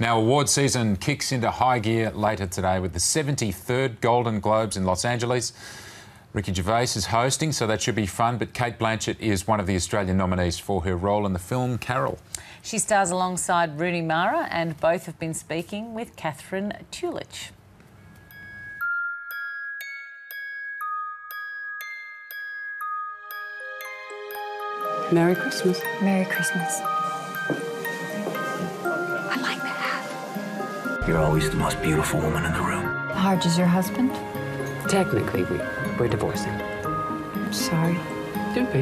Now, award season kicks into high gear later today with the 73rd Golden Globes in Los Angeles. Ricky Gervais is hosting, so that should be fun, but Cate Blanchett is one of the Australian nominees for her role in the film Carol. She stars alongside Rooney Mara, and both have been speaking with Katherine Tulich. Merry Christmas. Merry Christmas. I like the hat. You're always the most beautiful woman in the room. Harge is your husband? Technically, we're divorcing. I'm sorry. Don't be.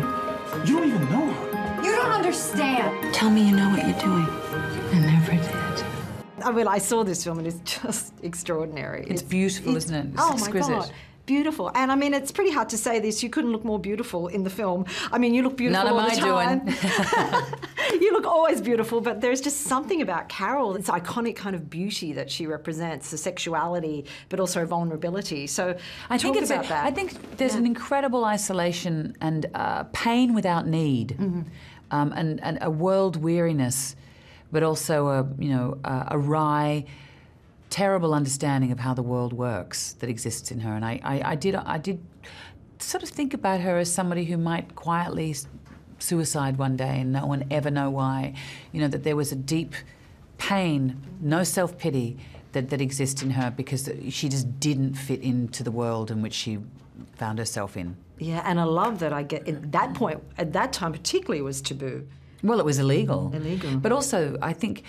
You don't even know her. You don't understand. Tell me you know what you're doing. I never did. I mean, I saw this film and it's just extraordinary. It's beautiful, isn't it? It's exquisite. My God. Beautiful. And I mean, it's pretty hard to say this. You couldn't look more beautiful in the film. I mean, you look beautiful all the time. None am I doing. You look always beautiful, but there's just something about Carol, this iconic kind of beauty that she represents, the sexuality, but also vulnerability. So I think talk about that. I think there's an incredible isolation and pain without need, and a world weariness, but also a wry, terrible understanding of how the world works that exists in her. And I did sort of think about her as somebody who might quietly suicide one day and no one ever know why. You know, that there was a deep pain, no self-pity that exists in her because she just didn't fit into the world in which she found herself in. Yeah, and I love that I get, at that point, at that time particularly, was taboo. Well, it was illegal. Illegal. But also, I think,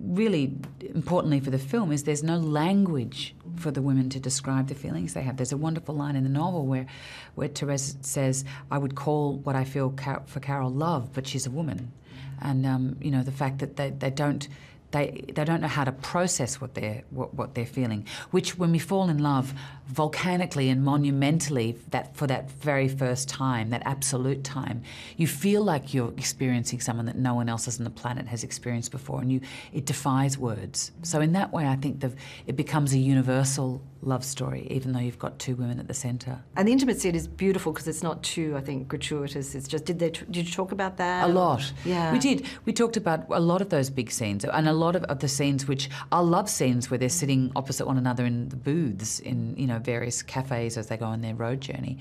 really importantly for the film is there's no language for the women to describe the feelings they have. There's a wonderful line in the novel where Therese says, I would call what I feel for Carol love, but she's a woman. And, you know, the fact that they don't know how to process what they're feeling, which when we fall in love volcanically and monumentally, for that very first time, that absolute time, you feel like you're experiencing someone that no one else on the planet has experienced before, and it defies words. So in that way, I think it becomes a universal love story, even though you've got two women at the centre. And the intimate scene is beautiful because it's not too, I think, gratuitous. It's just, did you talk about that? A lot. Yeah. We did. We talked about a lot of those big scenes, and a lot of the scenes which are love scenes where they're sitting opposite one another in the booths in, you know, various cafes as they go on their road journey.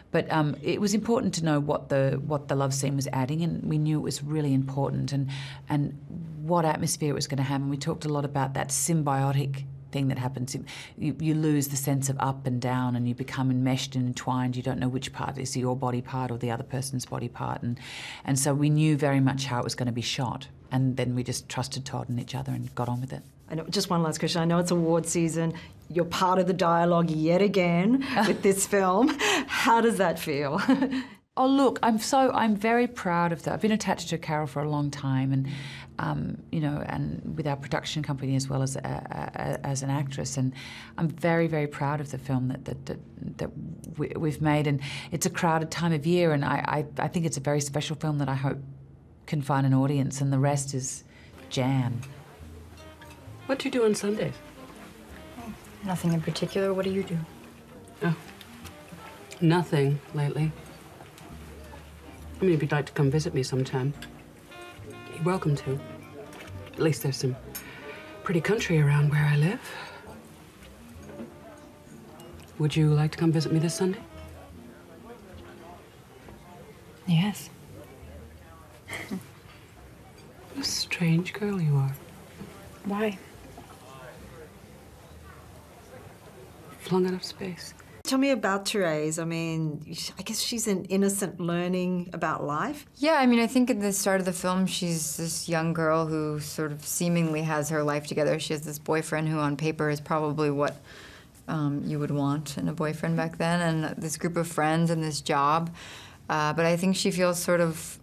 But it was important to know what the love scene was adding, and we knew it was really important, and what atmosphere it was going to have. And we talked a lot about that symbiotic thing that happens. You lose the sense of up and down, and you become enmeshed and entwined. You don't know which part is your body part or the other person's body part, and so we knew very much how it was going to be shot, and then we just trusted Todd and each other and got on with it. I know, just one last question. I know it's award season. You're part of the dialogue yet again with this film. How does that feel? Oh, look, I'm very proud of that. I've been attached to Carol for a long time, and you know, and with our production company as well as an actress, and I'm very, very proud of the film that we've made. And it's a crowded time of year, and I think it's a very special film that I hope can find an audience, and the rest is jam. What do you do on Sundays? Nothing in particular. What do you do? Oh, nothing lately. I mean, if you'd like to come visit me sometime, you're welcome to. At least there's some pretty country around where I live. Would you like to come visit me this Sunday? Yes. What a strange girl you are. Why? Flung out of space. Tell me about Therese. I mean, I guess she's an innocent learning about life. Yeah, I mean, I think at the start of the film, she's this young girl who sort of seemingly has her life together. She has this boyfriend who on paper is probably what you would want in a boyfriend back then, and this group of friends and this job. But I think she feels sort of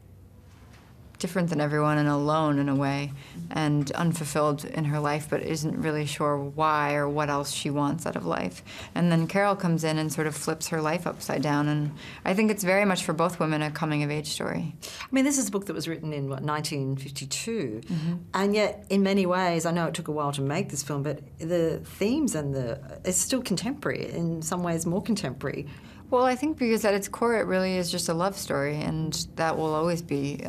different than everyone and alone in a way, and unfulfilled in her life, but isn't really sure why or what else she wants out of life. And then Carol comes in and sort of flips her life upside down, and I think it's very much for both women a coming-of-age story. I mean, this is a book that was written in, what, 1952, and yet, in many ways, I know it took a while to make this film, but the themes and it's still contemporary, in some ways more contemporary. Well, I think because at its core, it really is just a love story, and that will always be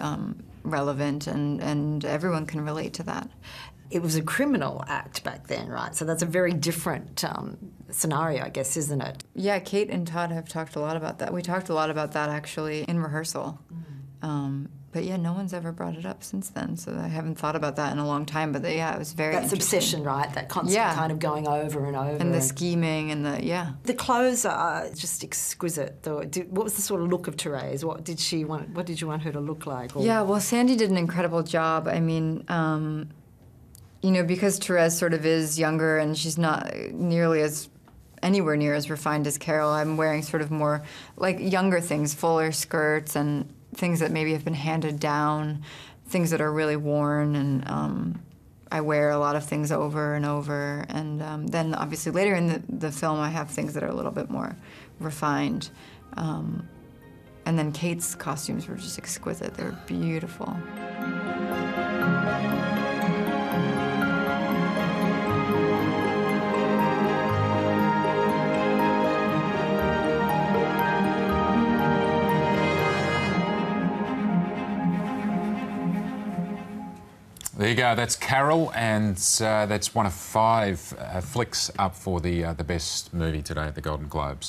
relevant, and everyone can relate to that. it was a criminal act back then, right? So that's a very different scenario, I guess, isn't it? Yeah, Kate and Todd have talked a lot about that. We talked a lot about that, actually, in rehearsal. But yeah, no one's ever brought it up since then, so I haven't thought about that in a long time. But yeah, it was very That's obsession, right? That constant kind of going over and over. And the scheming and the, yeah. The clothes are just exquisite, though. What was the sort of look of Therese? What did you want her to look like? Or... Yeah, well, Sandy did an incredible job. I mean, you know, because Therese sort of is younger and she's not nearly anywhere near as refined as Carol, I'm wearing sort of more like younger things, fuller skirts and things that maybe have been handed down, things that are really worn, and I wear a lot of things over and over. And then obviously later in the film I have things that are a little bit more refined. And then Kate's costumes were just exquisite. They were beautiful. There you go. That's Carol, and that's one of 5 flicks up for the best movie today at the Golden Globes.